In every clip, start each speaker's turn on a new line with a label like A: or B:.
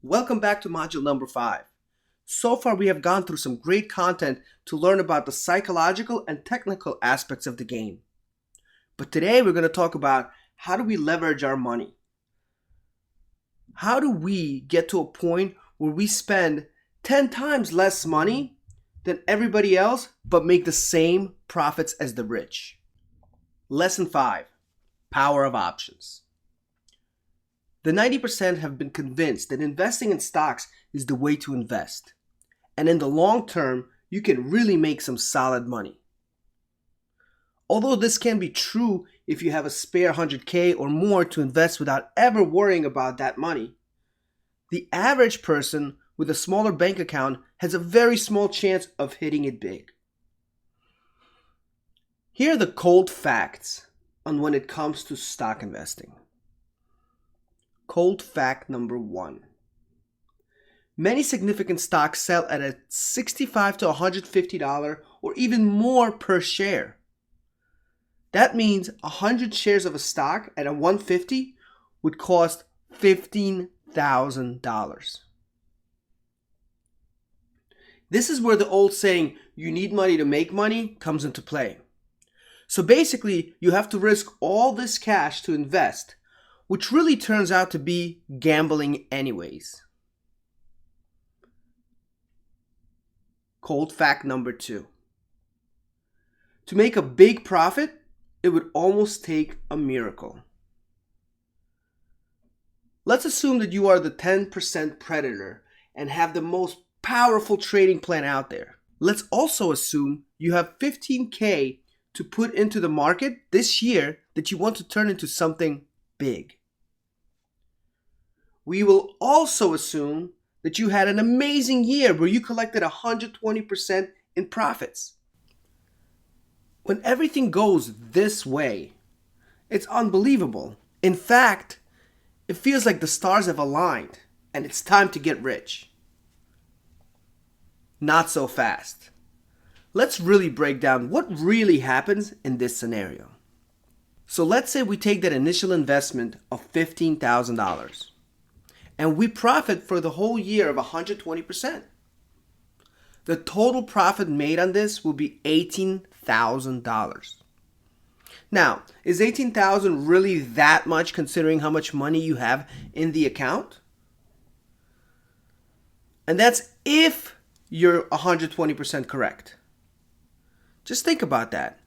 A: Welcome back to module number 5. So far we have gone through some great content to learn about the psychological and technical aspects of the game. But today we're going to talk about how do we leverage our money? How do we get to a point where we spend 10 times less money than everybody else but make the same profits as the rich? Lesson 5, Power of Options. The 90% have been convinced that investing in stocks is the way to invest. And in the long term, you can really make some solid money. Although this can be true if you have a spare 100K or more to invest without ever worrying about that money, the average person with a smaller bank account has a very small chance of hitting it big. Here are the cold facts on when it comes to stock investing. Cold fact number 1. Many significant stocks sell at a $65 to $150 or even more per share. That means 100 shares of a stock at a $150 would cost $15,000. This is where the old saying, you need money to make money, comes into play. So basically, you have to risk all this cash to invest, which really turns out to be gambling anyways. Cold fact number 2. To make a big profit, it would almost take a miracle. Let's assume that you are the 10% predator and have the most powerful trading plan out there. Let's also assume you have 15K to put into the market this year that you want to turn into something big. We will also assume that you had an amazing year where you collected 120% in profits. When everything goes this way, it's unbelievable. In fact, it feels like the stars have aligned and it's time to get rich. Not so fast. Let's really break down what really happens in this scenario. So let's say we take that initial investment of $15,000 and we profit for the whole year of 120%. The total profit made on this will be $18,000. Now, is $18,000 really that much considering how much money you have in the account? And that's if you're 120% correct. Just think about that.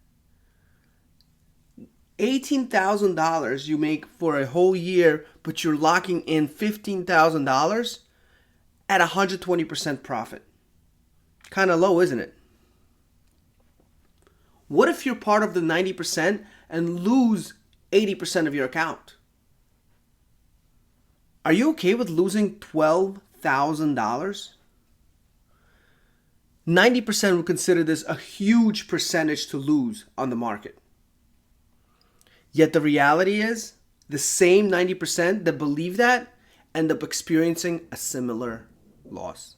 A: $18,000 you make for a whole year, but you're locking in $15,000 at 120% profit. Kind of low, isn't it? What if you're part of the 90% and lose 80% of your account? Are you okay with losing $12,000? 90% would consider this a huge percentage to lose on the market. Yet the reality is, the same 90% that believe that end up experiencing a similar loss.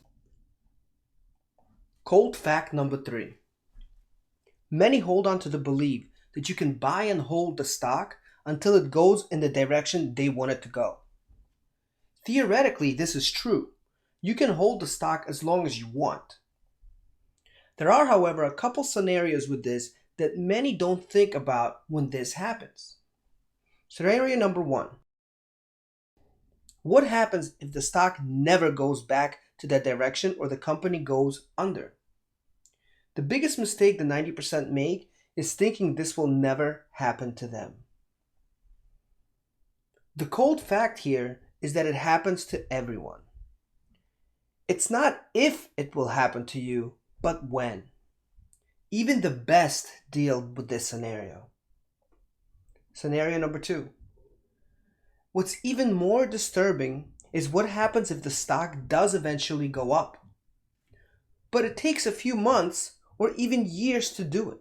A: Cold fact number 3. Many hold on to the belief that you can buy and hold the stock until it goes in the direction they want it to go. Theoretically, this is true. You can hold the stock as long as you want. There are, however, a couple scenarios with this that many don't think about when this happens. Scenario number 1. What happens if the stock never goes back to that direction or the company goes under? The biggest mistake the 90% make is thinking this will never happen to them. The cold fact here is that it happens to everyone. It's not if it will happen to you, but when. Even the best deal with this scenario. Scenario number 2. What's even more disturbing is what happens if the stock does eventually go up, but it takes a few months or even years to do it.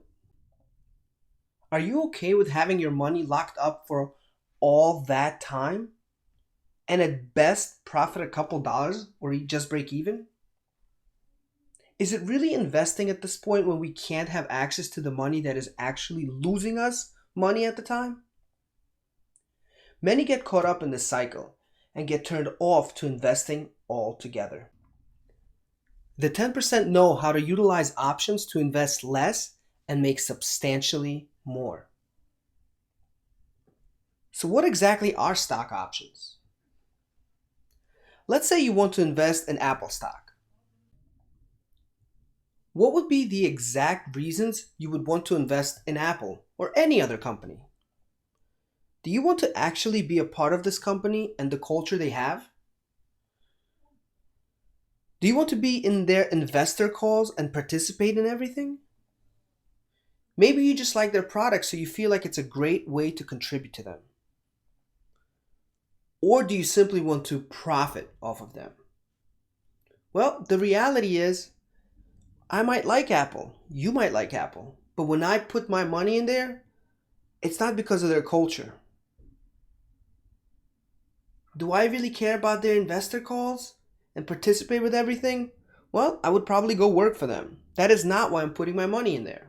A: Are you okay with having your money locked up for all that time and at best profit a couple dollars or just break even? Is it really investing at this point when we can't have access to the money that is actually losing us money at the time? Many get caught up in this cycle and get turned off to investing altogether. The 10% know how to utilize options to invest less and make substantially more. So what exactly are stock options? Let's say you want to invest in Apple stock. What would be the exact reasons you would want to invest in Apple or any other company? Do you want to actually be a part of this company and the culture they have? Do you want to be in their investor calls and participate in everything? Maybe you just like their product so you feel like it's a great way to contribute to them. Or do you simply want to profit off of them? Well, the reality is, I might like Apple, you might like Apple, but when I put my money in there, it's not because of their culture. Do I really care about their investor calls and participate with everything? Well, I would probably go work for them. That is not why I'm putting my money in there.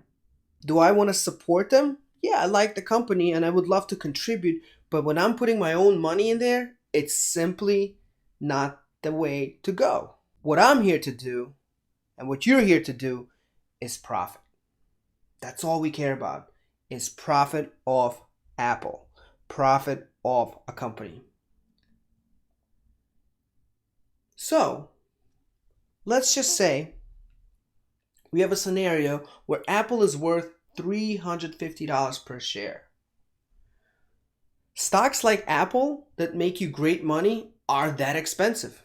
A: Do I want to support them? Yeah, I like the company and I would love to contribute, but when I'm putting my own money in there, it's simply not the way to go. What I'm here to do and what you're here to do is profit. That's all we care about, is profit off Apple, profit off a company. So, let's just say we have a scenario where Apple is worth $350 per share. Stocks like Apple that make you great money are that expensive.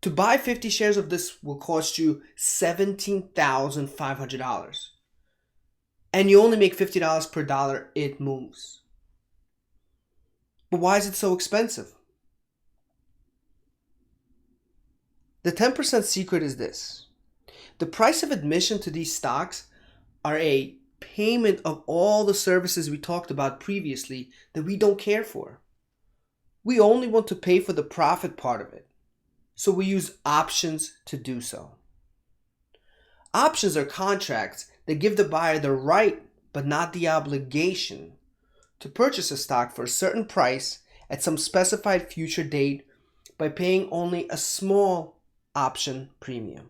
A: To buy 50 shares of this will cost you $17,500. And you only make $50 per dollar it moves. But why is it so expensive? The 10% secret is this. The price of admission to these stocks are a payment of all the services we talked about previously that we don't care for. We only want to pay for the profit part of it. So we use options to do so. Options are contracts that give the buyer the right, but not the obligation, to purchase a stock for a certain price at some specified future date by paying only a small option premium.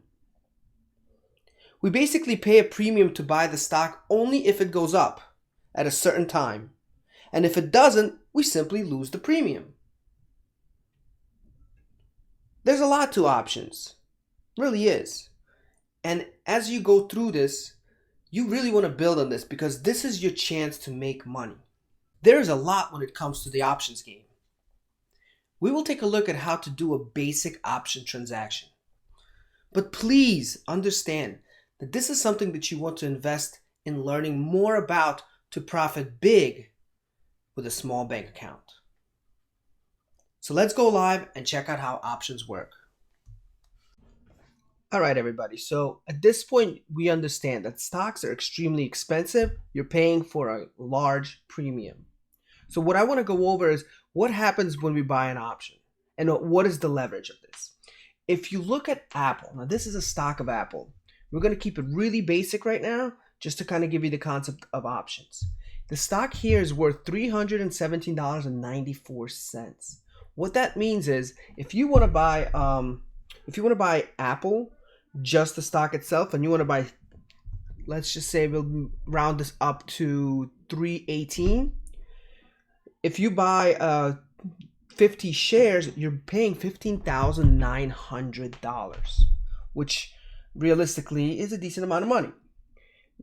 A: We basically pay a premium to buy the stock only if it goes up at a certain time, and if it doesn't, we simply lose the premium. There's a lot to options, really is. And as you go through this, you really want to build on this because this is your chance to make money. There is a lot when it comes to the options game. We will take a look at how to do a basic option transaction. But please understand that this is something that you want to invest in learning more about to profit big with a small bank account. So let's go live and check out how options work. All right, everybody. So at this point, we understand that stocks are extremely expensive. You're paying for a large premium. So what I want to go over is what happens when we buy an option and what is the leverage of this. If you look at Apple, now this is a stock of Apple. We're going to keep it really basic right now just to kind of give you the concept of options. The stock here is worth $317.94. What that means is if you want to buy Apple, just the stock itself, and you want to buy, let's just say we'll round this up to 318. If you buy 50 shares, you're paying $15,900, which realistically is a decent amount of money.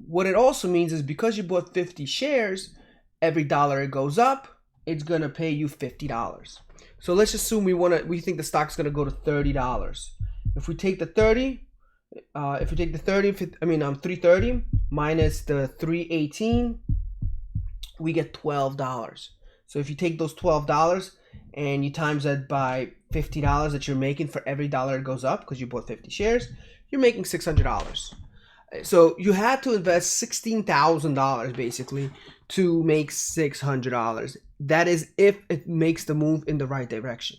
A: What it also means is because you bought 50 shares, every dollar it goes up, it's going to pay you $50. So let's assume we think the stock's going to go to $30. If we take the 330 minus the 318, we get $12. So if you take those $12 and you times that by $50 that you're making for every dollar it goes up because you bought 50 shares, you're making $600. So you had to invest $16,000 basically to make $600. That is if it makes the move in the right direction.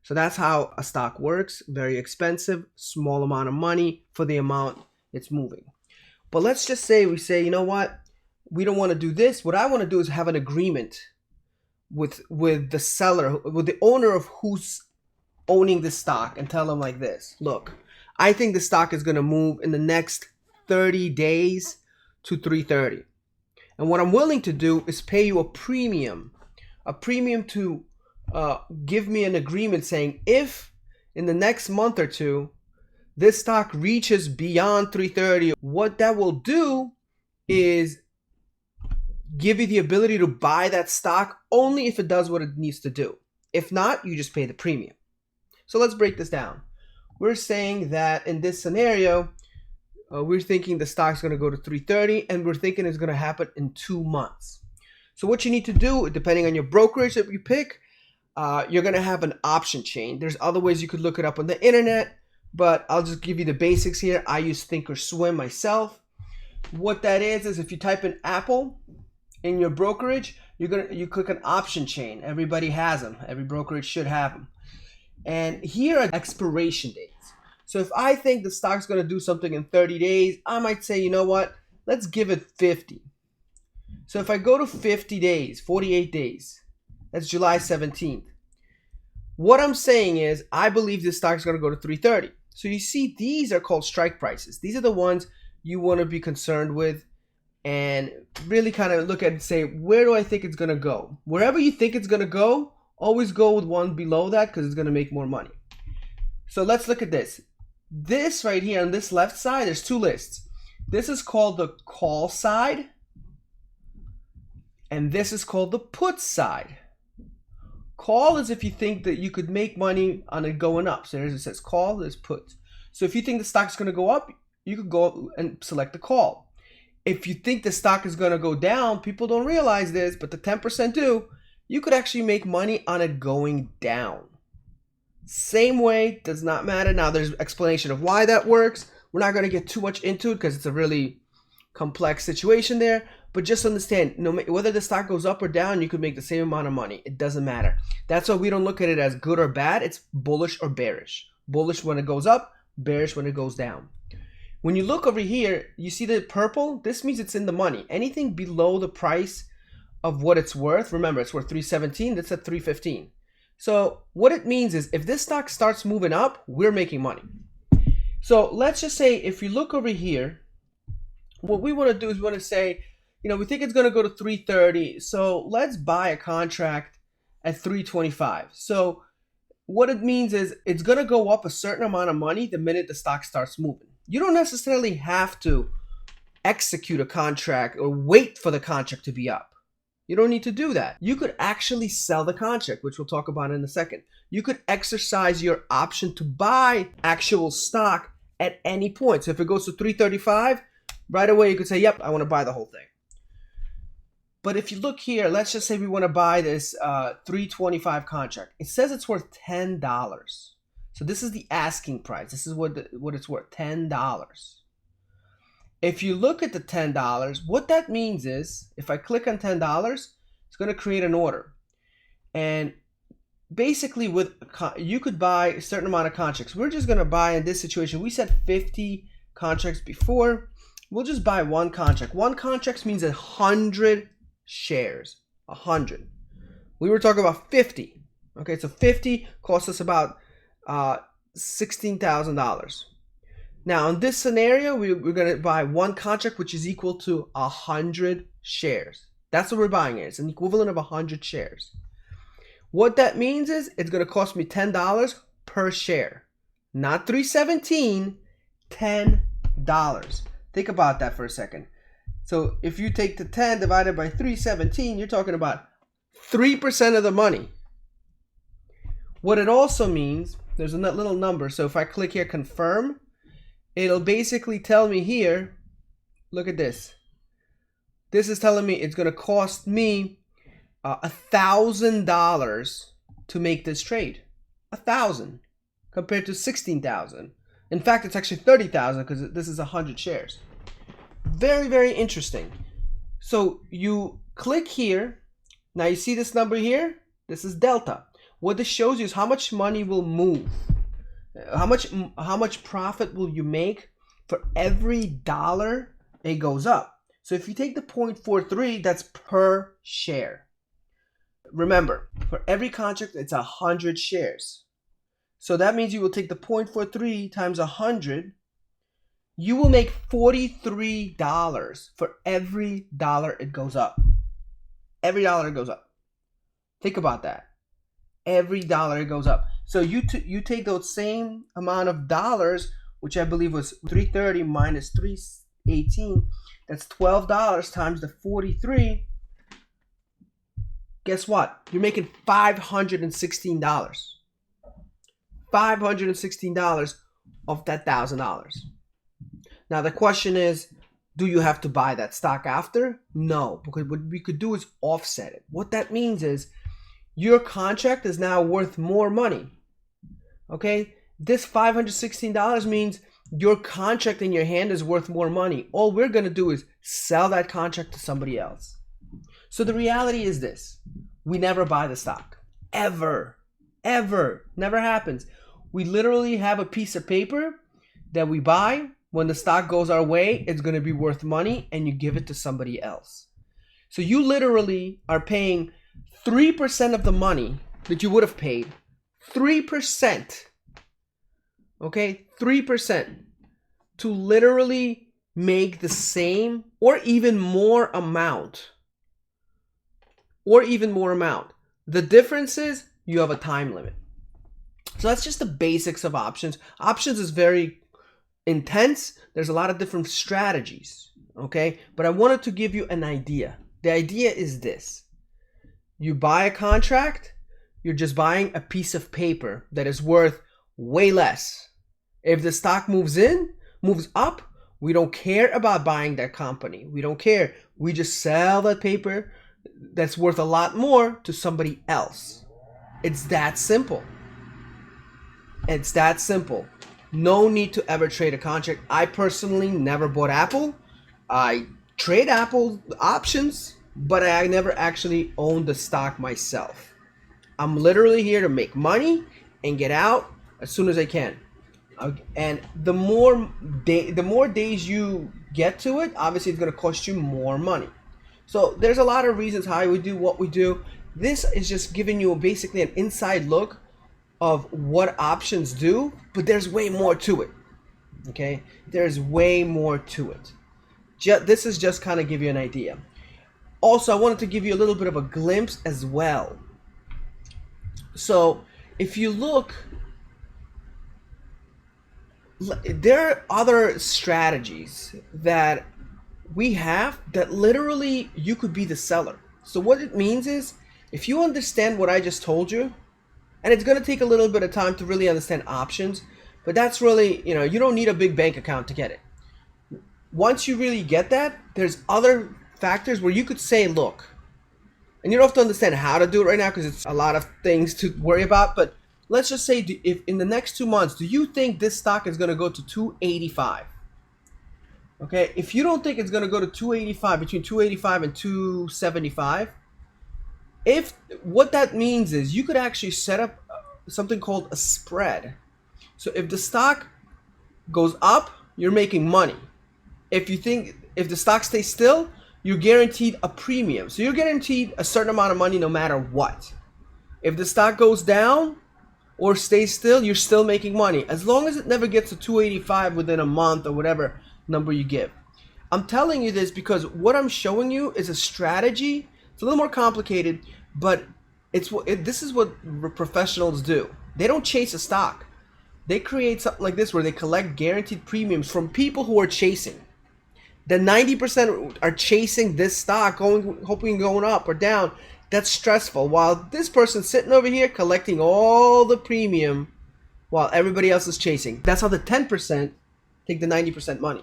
A: So that's how a stock works. Very expensive, small amount of money for the amount it's moving. But let's just say we say, you know what? We don't want to do this. What I want to do is have an agreement with the seller, with the owner of who's owning the stock, and tell them like this: look, I think the stock is going to move in the next 30 days to 330. And what I'm willing to do is pay you a premium to give me an agreement saying if in the next month or two this stock reaches beyond 330, what that will do is give you the ability to buy that stock only if it does what it needs to do. If not, you just pay the premium. So let's break this down. We're saying that in this scenario, we're thinking the stock's going to go to 330, and we're thinking it's going to happen in 2 months. So what you need to do, depending on your brokerage that you pick, you're going to have an option chain. There's other ways you could look it up on the internet, but I'll just give you the basics here. I use Thinkorswim myself. What that is if you type in Apple in your brokerage, you click an option chain. Everybody has them. Every brokerage should have them. And here are expiration dates. So if I think the stock's going to do something in 30 days, I might say, you know what? Let's give it 50. So if I go to 50 days, 48 days, that's July 17th. What I'm saying is I believe this stock's going to go to 330. So you see, these are called strike prices. These are the ones you want to be concerned with and really kind of look at and say, where do I think it's going to go? Wherever you think it's going to go, always go with one below that because it's going to make more money. So let's look at this. This right here on this left side, there's two lists. This is called the call side, and this is called the put side. Call is if you think that you could make money on it going up. So there's, it says call, there's put. So if you think the stock's going to go up, you could go and select the call. If you think the stock is going to go down, people don't realize this, but the 10% do, you could actually make money on it going down. Same way, does not matter. Now there's explanation of why that works. We're not going to get too much into it because it's a really complex situation there. But just understand, whether the stock goes up or down, you could make the same amount of money. It doesn't matter. That's why we don't look at it as good or bad. It's bullish or bearish. Bullish when it goes up, bearish when it goes down. When you look over here, you see the purple? This means it's in the money. Anything below the price of what it's worth, remember it's worth 317, that's at 315. So what it means is if this stock starts moving up, we're making money. So let's just say if you look over here, what we want to do is we want to say, we think it's going to go to 330. So let's buy a contract at 325. So what it means is it's going to go up a certain amount of money the minute the stock starts moving. You don't necessarily have to execute a contract or wait for the contract to be up. You don't need to do that. You could actually sell the contract, which we'll talk about in a second. You could exercise your option to buy actual stock at any point. So if it goes to 335, right away you could say, yep, I want to buy the whole thing. But if you look here, let's just say we want to buy this 325 contract. It says it's worth $10. So this is the asking price. This is what it's worth, $10. If you look at the $10, what that means is if I click on $10, it's going to create an order. And basically you could buy a certain amount of contracts. We're just going to buy, in this situation, we said 50 contracts before. We'll just buy one contract. One contract means 100 shares. 100. We were talking about 50. Okay, so 50 costs us about $16,000. Now, in this scenario, we're going to buy one contract, which is equal to 100 shares. That's what we're buying here. It's an equivalent of 100 shares. What that means is it's going to cost me $10 per share. Not $317, $10. Think about that for a second. So if you take the 10 divided by 317, you're talking about 3% of the money. What it also means, there's a little number. So if I click here, confirm, it'll basically tell me here, look at this. This is telling me it's going to cost me $1,000 to make this trade. 1,000 compared to 16,000. In fact, it's actually 30,000 because this is 100 shares. Very, very interesting. So you click here. Now you see this number here? This is delta. What this shows you is how much money will move. How much profit will you make for every dollar it goes up? So if you take the 0.43, that's per share. remember, for every contract, it's 100 shares. So that means you will take the 0.43 times 100. You will make $43 for every dollar it goes up. Every dollar it goes up. Think about that. Every dollar it goes up. So you take those same amount of dollars, which I believe was 330 minus 318. That's $12 times the 43. Guess what? You're making $516. $516 of that $1,000. Now the question is, do you have to buy that stock after? No, because what we could do is offset it. What that means is your contract is now worth more money. Okay? This $516 means your contract in your hand is worth more money. All we're going to do is sell that contract to somebody else. So the reality is this. We never buy the stock. Ever. Ever. Never happens. We literally have a piece of paper that we buy. When the stock goes our way, it's going to be worth money, and you give it to somebody else. So you literally are paying 3% of the money that you would have paid. 3%. Okay? 3%. To literally make the same or even more amount. Or even more amount. The difference is you have a time limit. So that's just the basics of options. Options is very intense. There's a lot of different strategies, okay? But I wanted to give you an idea. The idea is this. You buy a contract, you're just buying a piece of paper that is worth way less. If the stock moves up, we don't care about buying that company. We don't care. We just sell that paper that's worth a lot more to somebody else. It's that simple. It's that simple. No need to ever trade a contract. I personally never bought Apple. I trade Apple options, but I never actually owned the stock myself. I'm literally here to make money and get out as soon as I can. And the more days you get to it, obviously it's going to cost you more money. So there's a lot of reasons how we do what we do. This is just giving you basically an inside look of what options do, but there's way more to it. Okay, there's way more to it. This is just kind of give you an idea. Also, I wanted to give you a little bit of a glimpse as well. So if you look, there are other strategies that we have that literally you could be the seller. So what it means is, if you understand what I just told you, and it's going to take a little bit of time to really understand options, but that's really, you don't need a big bank account to get it. Once you really get that, there's other factors where you could say, look, and you don't have to understand how to do it right now because it's a lot of things to worry about, but let's just say if in the next 2 months, do you think this stock is going to go to 285? Okay, if you don't think it's going to go to 285, between 285 and 275, if what that means is you could actually set up something called a spread. So if the stock goes up, you're making money. If the stock stays still, you're guaranteed a premium. So you're guaranteed a certain amount of money no matter what. If the stock goes down or stays still, you're still making money. As long as it never gets to 285 within a month or whatever number you give. I'm telling you this because what I'm showing you is a strategy. It's a little more complicated, but this is what professionals do. They don't chase a stock. They create something like this where they collect guaranteed premiums from people who are chasing. The 90% are chasing this stock, hoping going up or down. That's stressful. While this person's sitting over here collecting all the premium while everybody else is chasing. That's how the 10% take the 90% money.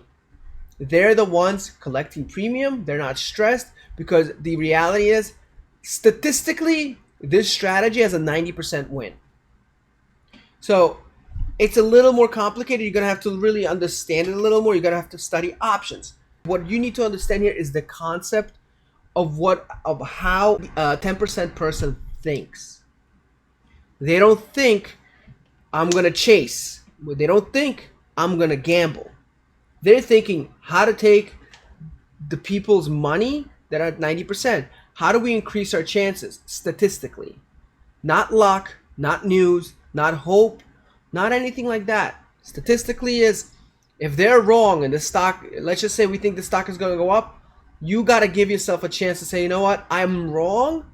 A: They're the ones collecting premium. They're not stressed because the reality is, statistically, this strategy has a 90% win. So it's a little more complicated. You're going to have to really understand it a little more. You're going to have to study options. What you need to understand here is the concept of how a 10% person thinks. They don't think, I'm going to chase. They don't think, I'm going to gamble. They're thinking how to take the people's money that are at 90%. How do we increase our chances statistically? Not luck, not news, not hope, not anything like that. Statistically is, if they're wrong and the stock, let's just say we think the stock is going to go up, you got to give yourself a chance to say, you know what, I'm wrong.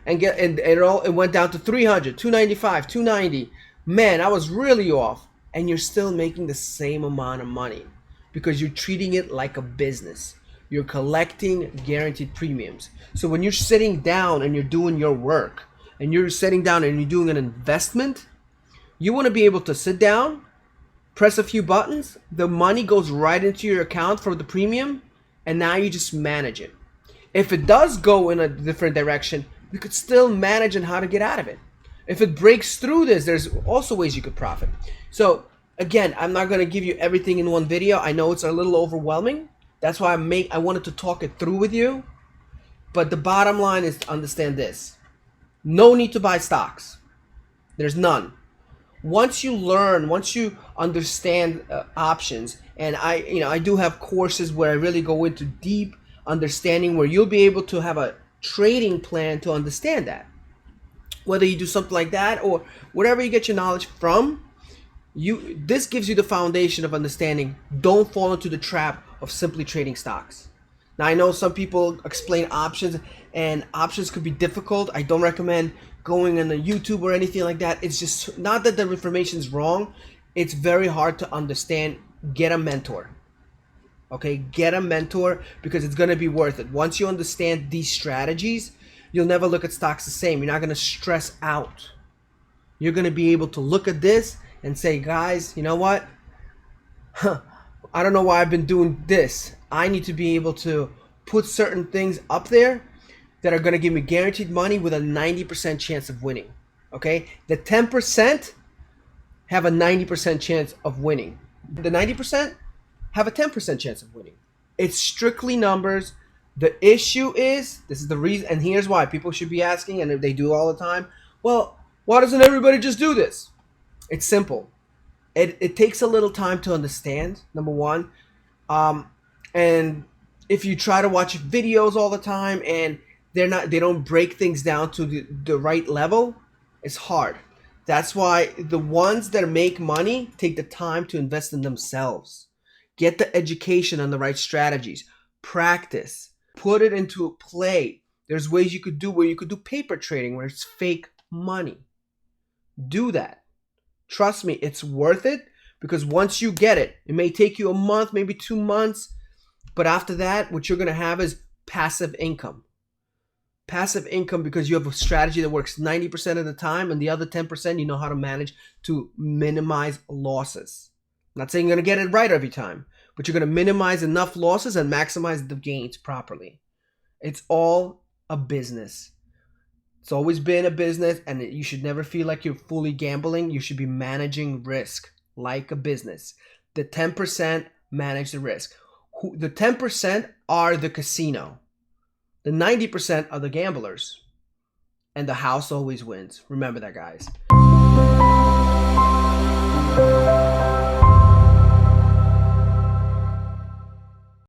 A: and it went down to 300, 295, 290. Man, I was really off. And you're still making the same amount of money because you're treating it like a business. You're collecting guaranteed premiums. So when you're sitting down and you're doing your work, and you're sitting down and you're doing an investment, you want to be able to sit down, press a few buttons, the money goes right into your account for the premium, and now you just manage it. If it does go in a different direction, you could still manage on how to get out of it. If it breaks through this, there's also ways you could profit. So again, I'm not going to give you everything in one video. I know it's a little overwhelming. That's why I wanted to talk it through with you. But the bottom line is to understand this. No need to buy stocks. There's none. Once you learn, once you understand options, and I do have courses where I really go into deep understanding where you'll be able to have a trading plan to understand that. Whether you do something like that or whatever you get your knowledge from, this gives you the foundation of understanding. Don't fall into the trap of simply trading stocks. Now, I know some people explain options, and options could be difficult. I don't recommend going on the YouTube or anything like that. It's just not that the information is wrong. It's very hard to understand. Get a mentor. Okay, get a mentor because it's going to be worth it. Once you understand these strategies, you'll never look at stocks the same. You're not going to stress out. You're going to be able to look at this and say, guys, you know what? I don't know why I've been doing this. I need to be able to put certain things up there that are going to give me guaranteed money with a 90% chance of winning. Okay? The 10% have a 90% chance of winning. The 90% have a 10% chance of winning. It's strictly numbers. The issue is, this is the reason, and here's why people should be asking, and they do all the time, well, why doesn't everybody just do this? It's simple. It takes a little time to understand, number one. And if you try to watch videos all the time and they don't break things down to the right level, it's hard. That's why the ones that make money take the time to invest in themselves. Get the education on the right strategies. Practice. Put it into play. There's ways you could do where you could do paper trading where it's fake money. Do that. Trust me, it's worth it because once you get it, it may take you a month, maybe 2 months. But after that, what you're going to have is passive income. Passive income because you have a strategy that works 90% of the time, and the other 10% you know how to manage to minimize losses. I'm not saying you're going to get it right every time, but you're going to minimize enough losses and maximize the gains properly. It's all a business. It's always been a business, and you should never feel like you're fully gambling. You should be managing risk like a business. The 10% manage the risk. The 10% are the casino. The 90% are the gamblers. And the house always wins. Remember that, guys.